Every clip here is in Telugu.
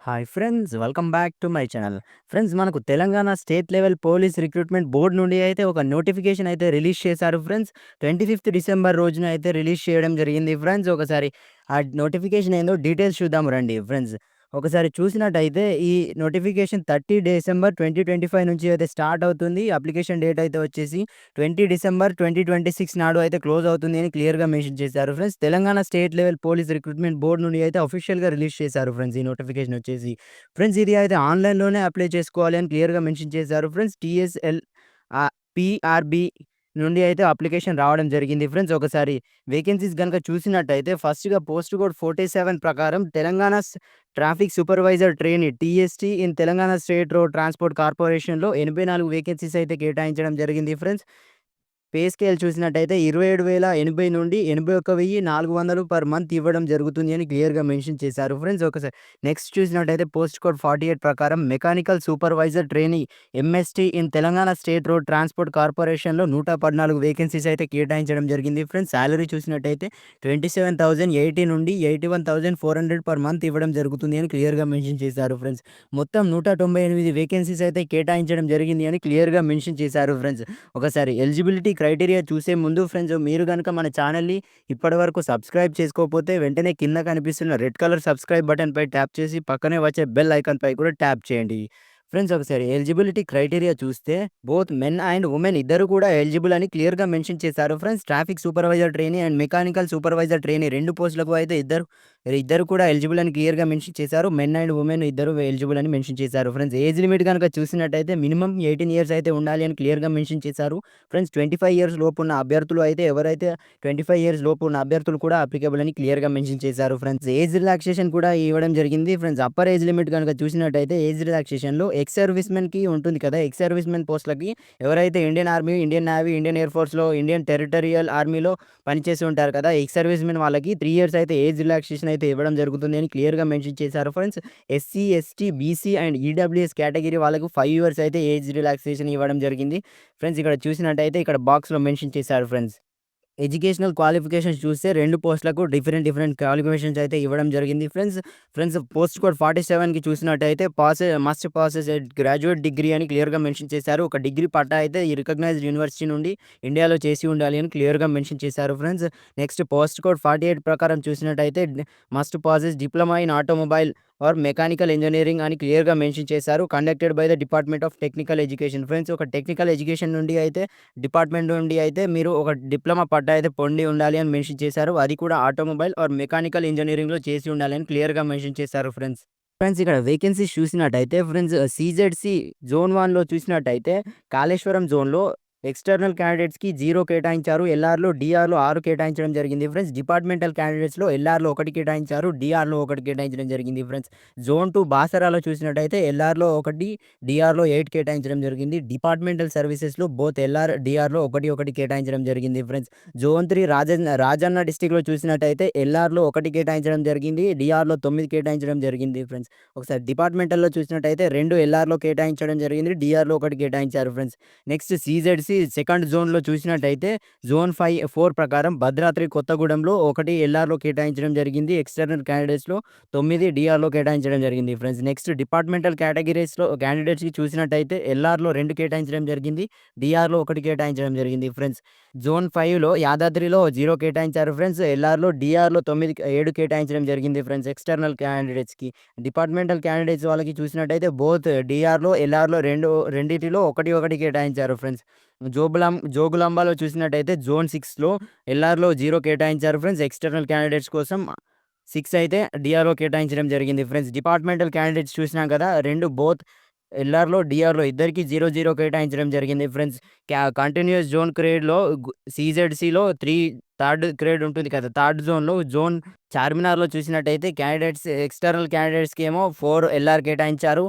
Hi friends! Welcome back to my channel. Friends మనకు Telangana state level police recruitment board నుండి అయితే ఒక నోటిఫికేషన్ అయితే రిలీజ్ చేశారు ఫ్రెండ్స్. 25థ్ డిసెంబర్ రోజున అయితే రిలీజ్ చేయడం జరిగింది ఫ్రెండ్స్. ఒకసారి ఆ నోటిఫికేషన్ ఏందో డీటెయిల్స్ చూద్దాం రండి ఫ్రెండ్స్. ఒకసారి చూసినట్టయితే ఈ నోటిఫికేషన్ 30 డిసెంబర్ 2025 నుంచి అయితే స్టార్ట్ అవుతుంది. అప్లికేషన్ డేట్ అయితే వచ్చేసి 20 డిసెంబర్ 2026 నాడు అయితే క్లోజ్ అవుతుంది అని క్లియర్‌గా మెన్షన్ చేశారు friends. Telangana state level police recruitment board నుండి అయితే అఫీషియల్‌గా రిలీజ్ చేశారు ఫ్రెండ్స్ ఈ నోటిఫికేషన్ వచ్చేసి. ఫ్రెండ్స్ ఇది అయితే ఆన్‌లైన్‌లోనే అప్లై చేసుకోవాలి అని క్లియర్‌గా మెన్షన్ చేశారు ఫ్రెండ్స్. పీఆర్‌బీ నుండి అయితే అప్లికేషన్ రావడం జరిగింది ఫ్రెండ్స్. ఒకసారి వేకెన్సీస్ గనుక చూసినట్టయితే ఫస్ట్‌గా పోస్ట్ కోడ్ 47 ప్రకారం Telangana traffic supervisor trainee TST in Telangana state road transport కార్పొరేషన్‌లో 84 వేకెన్సీస్ అయితే కేటాయించడం జరిగింది ఫ్రెండ్స్. పే స్కేల్ చూసినట్టయితే 27,080 నుండి 81,400 పర్ మంత్ ఇవ్వడం జరుగుతుంది అని క్లియర్‌గా మెన్షన్ చేశారు ఫ్రెండ్స్. ఒకసారి నెక్స్ట్ చూసినట్టయితే పోస్ట్ కోడ్ 48 ప్రకారం mechanical supervisor trainee MST in Telangana state road transport కార్పొరేషన్‌లో 114 వేకెన్సీస్ అయితే కేటాయించడం జరిగింది ఫ్రెండ్స్. సాలరీ చూసినట్టయితే 27,080 నుండి 81,400 పర్ మంత్ ఇవ్వడం జరుగుతుంది అని క్లియర్‌గా మెన్షన్ చేశారు ఫ్రెండ్స్. మొత్తం 198 వేకెన్సీస్ అయితే కేటాయించడం జరిగింది అని క్లియర్‌గా మెన్షన్ చేశారు ఫ్రెండ్స్. ఒకసారి ఎలిజిబిలిటీ క్రైటీరియా చూసే ముందు ఫ్రెండ్స్ మీరు గనుక మన ఛానల్‌ని ఇప్పటివరకు సబ్స్క్రైబ్ చేసుకోకపోతే వెంటనే కింద కనిపిస్తున్న రెడ్ కలర్ సబ్స్క్రైబ్ బటన్‌పై ట్యాప్ చేసి పక్కనే వచ్చే బెల్ ఐకాన్‌పై కూడా ట్యాప్ చేయండి. ఫ్రెండ్స్ ఒకసారి ఎలిజిబిలిటీ క్రైటీరియా చూస్తే బోత్ మెన్ అండ్ వుమెన్ ఇద్దరు కూడా ఎలిజిబుల్ అని క్లియర్‌గా మెన్షన్ చేశారు friends. Traffic supervisor trainee and mechanical supervisor trainee 2 పోస్టులకు అయితే ఇద్దరు కూడా ఎలిజిబుల్ అని క్లియర్‌గా మెన్షన్ చేశారు. మెన్ అండ్ వుమెన్ ఇద్దరు ఎలిజిబుల్ అని మెన్షన్ చేశారు ఫ్రెండ్స్. ఏజ్ లిమిట్ గనుక చూసినట్టయితే మినిమమ్ 18 ఇయర్స్ అయితే ఉండాలి అని క్లియర్‌గా మెన్షన్ చేశారు ఫ్రెండ్స్. 25 ఇయర్స్ లోపు ఉన్న అభ్యర్థులు అయితే ఎవరైతే 25 ఇయర్స్ లోపు ఉన్న అభ్యర్థులు కూడా అప్లికేబుల్ అని క్లియర్‌గా మెన్షన్ చేశారు ఫ్రెండ్స్. ఏజ్ రిలాక్సేషన్ కూడా ఇవ్వడం జరిగింది ఫ్రెండ్స్. అప్పర్ ఏజ్ లిమిట్ గనుక చూసినట్టయితే ఏజ్ రిలాక్సేషన్‌లో ఎక్స్ సర్వీస్ మెన్‌కి ఉంటుంది కదా! ఎక్స్ సర్వీస్ మెన్ పోస్ట్‌లకి ఎవరైతే Indian army, Indian navy, Indian air ఫోర్స్‌లో, ఇండియన్ టెరిటోరియల్ ఆర్మీలో పనిచేసి ఉంటారు కదా! ఎక్స్ సర్వీస్ మెన్ వాళ్ళకి 3 ఇయర్స్ అయితే ఏజ్ రిలాక్సేషన్ అయితే ఇవ్వడం జరుగుతుంది అని క్లియర్‌గా మెన్షన్ చేశారు friends. SC, ST, BC and EWS category వాళ్ళకు 5 ఇయర్స్ అయితే ఏజ్ రిలాక్సేషన్ ఇవ్వడం జరిగింది. ఫ్రెండ్స్ ఇక్కడ చూసినట్టయితే ఇక్కడ బాక్స్‌లో మెన్షన్ చేశారు ఫ్రెండ్స్. ఎడ్యుకేషనల్ క్వాలిఫికేషన్స్ చూస్తే 2 పోస్టులకు డిఫరెంట్ క్వాలిఫికేషన్స్ అయితే ఇవ్వడం జరిగింది ఫ్రెండ్స్. పోస్ట్ కోడ్ 47కి చూసినట్టయితే మస్ట్ పాసెస్ గ్రాడ్యుయేట్ డిగ్రీ అని క్లియర్‌గా మెన్షన్ చేశారు. ఒక డిగ్రీ పట్టా అయితే ఈ రికగ్నైజ్డ్ యూనివర్సిటీ నుండి ఇండియాలో చేసి ఉండాలి అని క్లియర్‌గా మెన్షన్ చేశారు ఫ్రెండ్స్. నెక్స్ట్ పోస్ట్ కోడ్ 48 ప్రకారం చూసినట్టయితే must passes diploma in automobile or mechanical engineering అని క్లియర్‌గా మెన్షన్ చేశారు. Conducted by the department of technical education friends. ఒక టెక్నికల్ ఎడ్యుకేషన్ నుండి అయితే డిపార్ట్మెంట్ నుండి అయితే మీరు ఒక డిప్లొమా పట్టా అయితే పొంది ఉండాలి అని మెన్షన్ చేశారు. అది కూడా ఆటోమొబైల్ ఆర్ మెకానికల్ ఇంజినీరింగ్‌లో చేసి ఉండాలి అని క్లియర్‌గా మెన్షన్ చేశారు ఫ్రెండ్స్ ఇక్కడ వేకెన్సీస్ చూసినట్టయితే ఫ్రెండ్స్ సీజెడ్‌సీ జోన్ 1లో చూసినట్టయితే కాళేశ్వరం జోన్‌లో ఎక్స్‌టర్నల్ క్యాండిడేట్స్‌కి 0 కేటాయించారు. ఎల్ఆర్‌లో, డీఆర్‌లో 6 కేటాయించడం జరిగింది ఫ్రెండ్స్. డిపార్ట్మెంటల్ క్యాండిడేట్స్‌లో ఎల్ఆర్‌లో 1 కేటాయించారు. డీఆర్‌లో 1 కేటాయించడం జరిగింది ఫ్రెండ్స్. జోన్ 2 బాసరాలో చూసినట్టయితే ఎల్ఆర్‌లో 1, డీఆర్‌లో 8 కేటాయించడం జరిగింది. డిపార్ట్మెంటల్ సర్వీసెస్‌లో బోత్ ఎల్ఆర్, డీఆర్‌లో 1 కేటాయించడం జరిగింది ఫ్రెండ్స్. జోన్ 3 రాజన్న డిస్ట్రిక్ట్‌లో చూసినట్టయితే ఎల్ఆర్‌లో 1 కేటాయించడం జరిగింది. డీఆర్‌లో 9 కేటాయించడం జరిగింది ఫ్రెండ్స్. ఒకసారి డిపార్ట్మెంటల్‌లో చూసినట్టయితే 2 ఎల్ఆర్‌లో కేటాయించడం జరిగింది. డీఆర్‌లో 1 కేటాయించారు ఫ్రెండ్స్. నెక్స్ట్ సీజెడ్‌సీ సెకండ్ జోన్‌లో చూసినట్టయితే జోన్ 4 ప్రకారం భద్రాద్రి కొత్తగూడెంలో 1 ఎల్ఆర్‌లో కేటాయించడం జరిగింది. ఎక్స్‌టర్నల్ క్యాండిడేట్స్‌లో 9 డీఆర్‌లో కేటాయించడం జరిగింది ఫ్రెండ్స్. నెక్స్ట్ డిపార్ట్మెంటల్ కేటగిరీస్‌లో క్యాండిడేట్స్‌కి చూసినట్టయితే ఎల్ఆర్‌లో 2 కేటాయించడం జరిగింది. డీఆర్‌లో 1 కేటాయించడం జరిగింది ఫ్రెండ్స్. జోన్ 5లో యాదాద్రిలో 0 కేటాయించారు ఫ్రెండ్స్. ఎల్ఆర్‌లో, డీఆర్‌లో 7 కేటాయించడం జరిగింది ఫ్రెండ్స్ ఎక్స్‌టర్నల్ క్యాండిడేట్స్‌కి. డిపార్ట్మెంటల్ క్యాండిడేట్స్ వాళ్ళకి చూసినట్టయితే బోత్ డీఆర్‌లో, ఎల్ఆర్‌లో రెండిటిలో 1 కేటాయించారు ఫ్రెండ్స్. జోగులాంబలో చూసినట్టయితే జోన్ 6లో ఎల్ఆర్‌లో 0 కేటాయించారు ఫ్రెండ్స్. ఎక్స్‌టర్నల్ క్యాండిడేట్స్ కోసం 6 అయితే డీఆర్‌లో కేటాయించడం జరిగింది ఫ్రెండ్స్. డిపార్ట్మెంటల్ క్యాండిడేట్స్ చూసినాం కదా! 2 బోత్ ఎల్ఆర్‌లో, డీఆర్‌లో ఇద్దరికీ 0 కేటాయించడం జరిగింది ఫ్రెండ్స్. కంటిన్యూయస్ జోన్ క్రేడ్‌లో సీజెడ్‌సీలో థర్డ్ క్రేడ్ ఉంటుంది కదా! థర్డ్ జోన్‌లో జోన్ చార్మినార్‌లో చూసినట్టయితే ఎక్స్‌టర్నల్ క్యాండిడేట్స్‌కి ఏమో 4 ఎల్ఆర్ కేటాయించారు.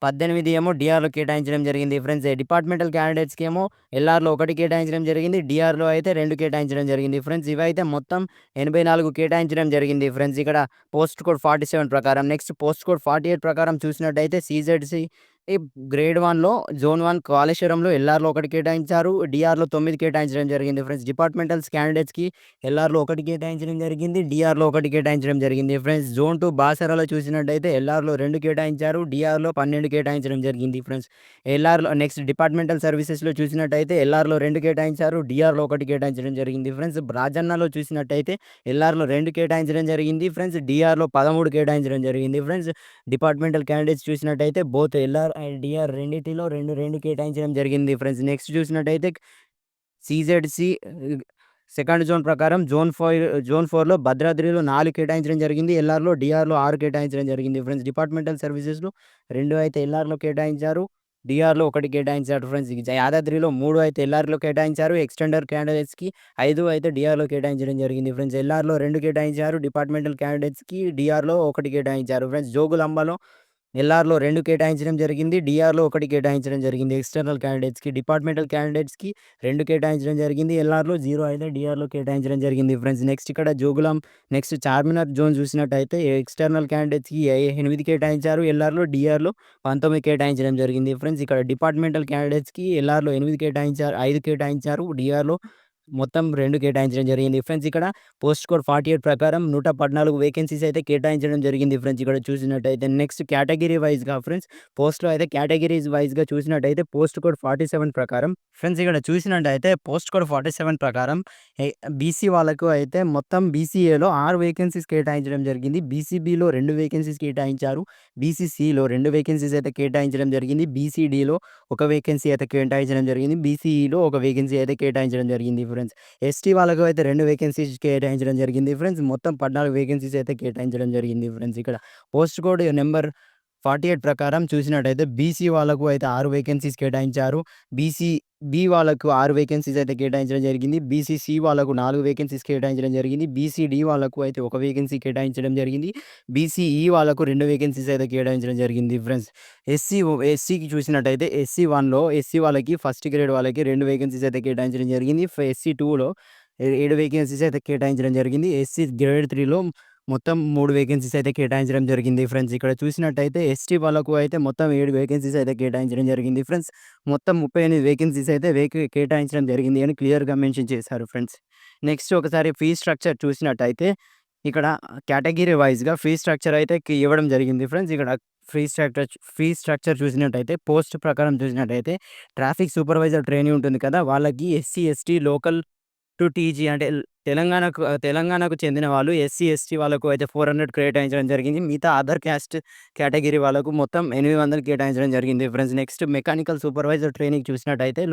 18 ఏమో డీఆర్‌లో కేటాయించడం జరిగింది ఫ్రెండ్స్. డిపార్ట్మెంటల్ క్యాండిడేట్స్‌కి ఏమో ఎల్ఆర్‌లో 1 కేటాయించడం జరిగింది. డీఆర్‌లో అయితే 2 కేటాయించడం జరిగింది ఫ్రెండ్స్. ఇవైతే మొత్తం 84 కేటాయించడం జరిగింది ఫ్రెండ్స్. ఇక్కడ పోస్ట్ కోడ్ 47 ప్రకారం. నెక్స్ట్ పోస్ట్ కోడ్ 48 ప్రకారం చూసినట్టయితే సీజెడ్‌సీ ఈ గ్రేడ్ 1లో జోన్ 1 కాళేశ్వరంలో ఎల్ఆర్‌లో 1 కేటాయించారు. డీఆర్‌లో 9 కేటాయించడం జరిగింది ఫ్రెండ్స్. డిపార్ట్మెంటల్ క్యాండిడేట్స్‌కి ఎల్ఆర్‌లో 1 కేటాయించడం జరిగింది. డీఆర్‌లో 1 కేటాయించడం జరిగింది ఫ్రెండ్స్. జోన్ 2 బాసరాలో చూసినట్టయితే ఎల్ఆర్‌లో 2 కేటాయించారు. డీఆర్‌లో 12 కేటాయించడం జరిగింది ఫ్రెండ్స్. ఎల్ఆర్‌లో నెక్స్ట్ డిపార్ట్మెంటల్ సర్వీసెస్‌లో చూసినట్టయితే ఎల్ఆర్‌లో 2 కేటాయించారు. డీఆర్‌లో 1 కేటాయించడం జరిగింది ఫ్రెండ్స్. రాజన్నలో చూసినట్టయితే ఎల్ఆర్‌లో 2 కేటాయించడం జరిగింది ఫ్రెండ్స్. డీఆర్‌లో 13 కేటాయించడం జరిగింది ఫ్రెండ్స్. డిపార్ట్మెంటల్ క్యాండిడేట్స్ చూసినట్టయితే బోత్ ఎల్ఆర్ అండ్ డీఆర్ రెండిటిలో 2 కేటాయించడం జరిగింది ఫ్రెండ్స్. నెక్స్ట్ చూసినట్టయితే సీజెడ్‌సీ సెకండ్ జోన్ ప్రకారం జోన్ 4లో భద్రాద్రిలో 4 కేటాయించడం జరిగింది. ఎల్ఆర్‌లో, డీఆర్‌లో 6 కేటాయించడం జరిగింది ఫ్రెండ్స్. డిపార్ట్మెంటల్ సర్వీసెస్‌లో 2 అయితే ఎల్ఆర్‌లో కేటాయించారు. డీఆర్‌లో 1 కేటాయించారు ఫ్రెండ్స్. యాదాద్రిలో 3 అయితే ఎల్ఆర్‌లో కేటాయించారు. ఎక్స్‌టెండర్ క్యాండిడేట్స్‌కి 5 అయితే డీఆర్‌లో కేటాయించడం జరిగింది ఫ్రెండ్స్. ఎల్ఆర్‌లో 2 కేటాయించారు. డిపార్ట్మెంటల్ క్యాండిడేట్స్‌కి డీఆర్‌లో 1 కేటాయించారు ఫ్రెండ్స్. జోగులాంబలో ఎల్ఆర్‌లో 2 కేటాయించడం జరిగింది. డీఆర్‌లో 1 కేటాయించడం జరిగింది. ఎక్స్‌టర్నల్ క్యాండిడేట్స్‌కి. డిపార్ట్మెంటల్ క్యాండిడేట్స్‌కి 2 కేటాయించడం జరిగింది. ఎల్ఆర్‌లో 0 అయితే డీఆర్‌లో కేటాయించడం జరిగింది ఫ్రెండ్స్. నెక్స్ట్ ఇక్కడ నెక్స్ట్ చార్మినార్ జోన్ చూసినట్టయితే ఎక్స్‌టర్నల్ క్యాండిడేట్స్‌కి 8 కేటాయించారు. ఎల్ఆర్‌లో, డీఆర్‌లో 19 కేటాయించడం జరిగింది ఫ్రెండ్స్. ఇక్కడ డిపార్ట్మెంటల్ క్యాండిడేట్స్‌కి ఎల్ఆర్‌లో 8 కేటాయించారు. 5 కేటాయించారు. డీఆర్‌లో మొత్తం 2 కేటాయించడం జరిగింది ఫ్రెండ్స్. ఇక్కడ పోస్ట్ కోడ్ 48 ప్రకారం 114 వేకెన్సీస్ అయితే కేటాయించడం జరిగింది ఫ్రెండ్స్. ఇక్కడ చూసినట్టయితే నెక్స్ట్ కేటగిరీ వైస్‌గా ఫ్రెండ్స్ పోస్ట్‌లో అయితే కేటగిరీస్ వైస్‌గా చూసినట్టయితే పోస్ట్ కోడ్ 47 ప్రకారం ఫ్రెండ్స్ ఇక్కడ చూసినట్టయితే పోస్ట్ కోడ్ 47 ప్రకారం బీసీ వాళ్ళకు అయితే మొత్తం బీసీఏలో 6 వేకెన్సీస్ కేటాయించడం జరిగింది. బీసీబీలో 2 వేకెన్సీస్ కేటాయించారు. బీసీసీలో 2 వేకెన్సీస్ అయితే కేటాయించడం జరిగింది. బీసీడీలో 1 వేకెన్సీ అయితే కేటాయించడం జరిగింది. బీసీఈలో 1 వేకెన్సీ అయితే కేటాయించడం జరిగింది ఫ్రెండ్స్. ఎస్టీ వాళ్ళకు అయితే 2 వేకెన్సీస్ కేటాయించడం జరిగింది ఫ్రెండ్స్. మొత్తం 14 వేకెన్సీస్ అయితే కేటాయించడం జరిగింది ఫ్రెండ్స్. ఇక్కడ పోస్ట్ కోడ్ నెంబర్ 48 ప్రకారం చూసినట్టయితే బీసీ వాళ్ళకు అయితే 6 వేకెన్సీస్ కేటాయించారు. బీ వాళ్ళకు 6 వేకెన్సీస్ అయితే కేటాయించడం జరిగింది. బీసీసీ వాళ్ళకు 4 వేకెన్సీస్ కేటాయించడం జరిగింది. బీసీడీ వాళ్ళకు అయితే 1 వేకెన్సీ కేటాయించడం జరిగింది. బీసీఈ వాళ్ళకు 2 వేకెన్సీస్ అయితే కేటాయించడం జరిగింది ఫ్రెండ్స్. ఎస్సీకి చూసినట్టయితే ఎస్సీ 1లో ఎస్సీ వాళ్ళకి ఫస్ట్ గ్రేడ్ వాళ్ళకి 2 వేకెన్సీస్ అయితే కేటాయించడం జరిగింది. ఎస్సీ 2లో 7 వేకెన్సీస్ అయితే కేటాయించడం జరిగింది. ఎస్సీ గ్రేడ్ 3లో మొత్తం 3 వేకెన్సీస్ అయితే కేటాయించడం జరిగింది ఫ్రెండ్స్. ఇక్కడ చూసినట్టయితే ఎస్టీ వాళ్ళకు అయితే మొత్తం 7 వేకెన్సీస్ అయితే కేటాయించడం జరిగింది ఫ్రెండ్స్. మొత్తం 38 వేకెన్సీస్ అయితే కేటాయించడం జరిగింది అని క్లియర్‌గా మెన్షన్ చేశారు ఫ్రెండ్స్. నెక్స్ట్ ఒకసారి ఫీ స్ట్రక్చర్ చూసినట్టయితే ఇక్కడ కేటగిరీ వైస్‌గా ఫీ స్ట్రక్చర్ అయితే ఇవ్వడం జరిగింది ఫ్రెండ్స్. ఇక్కడ ఫీ స్ట్రక్చర్ చూసినట్టయితే పోస్ట్ ప్రకారం చూసినట్టయితే ట్రాఫిక్ సూపర్వైజర్ ట్రైనీ ఉంటుంది కదా! వాళ్ళకి SC, ST, local to TG అంటే తెలంగాణకు చెందిన వాళ్ళు ఎస్సీ, ఎస్టీ వాళ్ళకు అయితే 400 కేటాయించడం జరిగింది. మిగతా అదర్ క్యాస్ట్ కేటగిరీ వాళ్ళకు మొత్తం 800 కేటాయించడం జరిగింది friends. Next mechanical supervisor training చూసినట్టయితే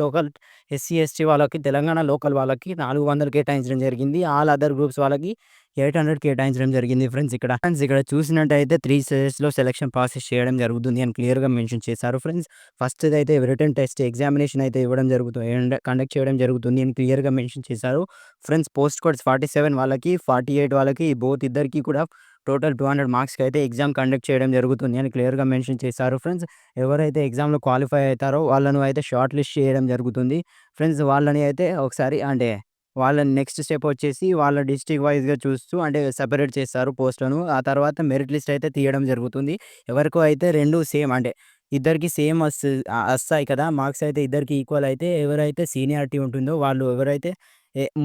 ఎస్సీ, ఎస్టీ వాళ్ళకి తెలంగాణ లోకల్ వాళ్ళకి 400 కేటాయించడం జరిగింది. ఆల్ అదర్ గ్రూప్స్ వాళ్ళకి 800 కేటాయించడం జరిగింది ఫ్రెండ్స్. ఇక్కడ చూసినట్టయితే 3 స్టేజెస్‌లో సెలక్షన్ ప్రాసెస్ చేయడం జరుగుతుంది అని క్లియర్‌గా మెన్షన్ చేశారు ఫ్రెండ్స్. ఫస్ట్‌దైతే రిటన్ టెస్ట్ ఎగ్జామినేషన్ అయితే ఇవ్వడం జరుగుతుంది అండ్ కండక్ట్ చేయడం జరుగుతుంది అని క్లియర్‌గా మెన్షన్ చేశారు ఫ్రెండ్స్. పోస్ట్ కోడ్స్ 47 వాళ్ళకి, 48 వాళ్ళకి బోత్ ఇద్దరికీ కూడా టోటల్ 200 మార్క్స్‌కి అయితే ఎగ్జామ్ కండక్ట్ చేయడం జరుగుతుంది అని క్లియర్‌గా మెన్షన్ చేశారు ఫ్రెండ్స్. ఎవరైతే ఎగ్జామ్‌లో క్వాలిఫై అవుతారో వాళ్ళను అయితే షార్ట్ లిస్ట్ చేయడం జరుగుతుంది ఫ్రెండ్స్. వాళ్ళని అయితే ఒకసారి వాళ్ళని నెక్స్ట్ స్టెప్ వచ్చేసి వాళ్ళ డిస్ట్రిక్ట్ వైస్‌గా చూస్తూ సెపరేట్ చేస్తారు పోస్ట్‌లను. ఆ తర్వాత మెరిట్ లిస్ట్ అయితే తీయడం జరుగుతుంది. ఎవరికో అయితే 2 సేమ్ ఇద్దరికీ సేమ్ వస్తాయి కదా! మార్క్స్ అయితే ఇద్దరికీ ఈక్వల్ అయితే ఎవరైతే సీనియారిటీ ఉంటుందో వాళ్ళు ఎవరైతే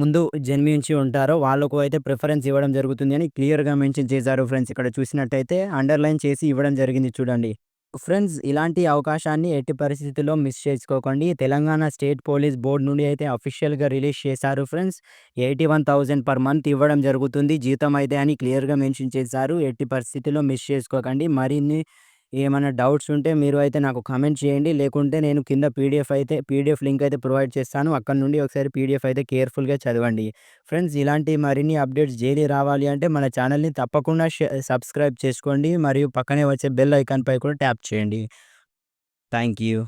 ముందు జన్మించి ఉంటారో వాళ్ళకు అయితే ప్రిఫరెన్స్ ఇవ్వడం జరుగుతుంది అని క్లియర్‌గా మెన్షన్ చేశారు ఫ్రెండ్స్. ఇక్కడ చూసినట్టయితే అండర్‌లైన్ చేసి ఇవ్వడం జరిగింది చూడండి. ఫ్రెండ్స్ ఇలాంటి అవకాశాన్ని ఎట్టి పరిస్థితుల్లో మిస్ చేసుకోకండి. తెలంగాణ స్టేట్ పోలీస్ బోర్డ్ నుండి అయితే అఫీషియల్‌గా రిలీజ్ చేశారు ఫ్రెండ్స్. 81,000 పర్ మంత్ ఇవ్వడం జరుగుతుంది జీతం అయితే అని క్లియర్‌గా మెన్షన్ చేశారు. ఎట్టి పరిస్థితుల్లో మిస్ చేసుకోకండి. మరిన్ని ఏమైనా డౌట్స్ ఉంటే మీరు అయితే నాకు కామెంట్ చేయండి. లేకుంటే నేను కింద పీడిఎఫ్ లింక్ అయితే ప్రొవైడ్ చేస్తాను. అక్కడి నుండి ఒకసారి పీడిఎఫ్ అయితే కేర్‌ఫుల్‌గా చదవండి. ఫ్రెండ్స్ ఇలాంటి మరిన్ని అప్డేట్స్ డైలీ రావాలి అంటే మన ఛానల్‌ని తప్పకుండా సబ్స్క్రైబ్ చేసుకోండి. మరియు పక్కనే వచ్చే బెల్ ఐకాన్ పై కూడా ట్యాప్ చేయండి. Thank you.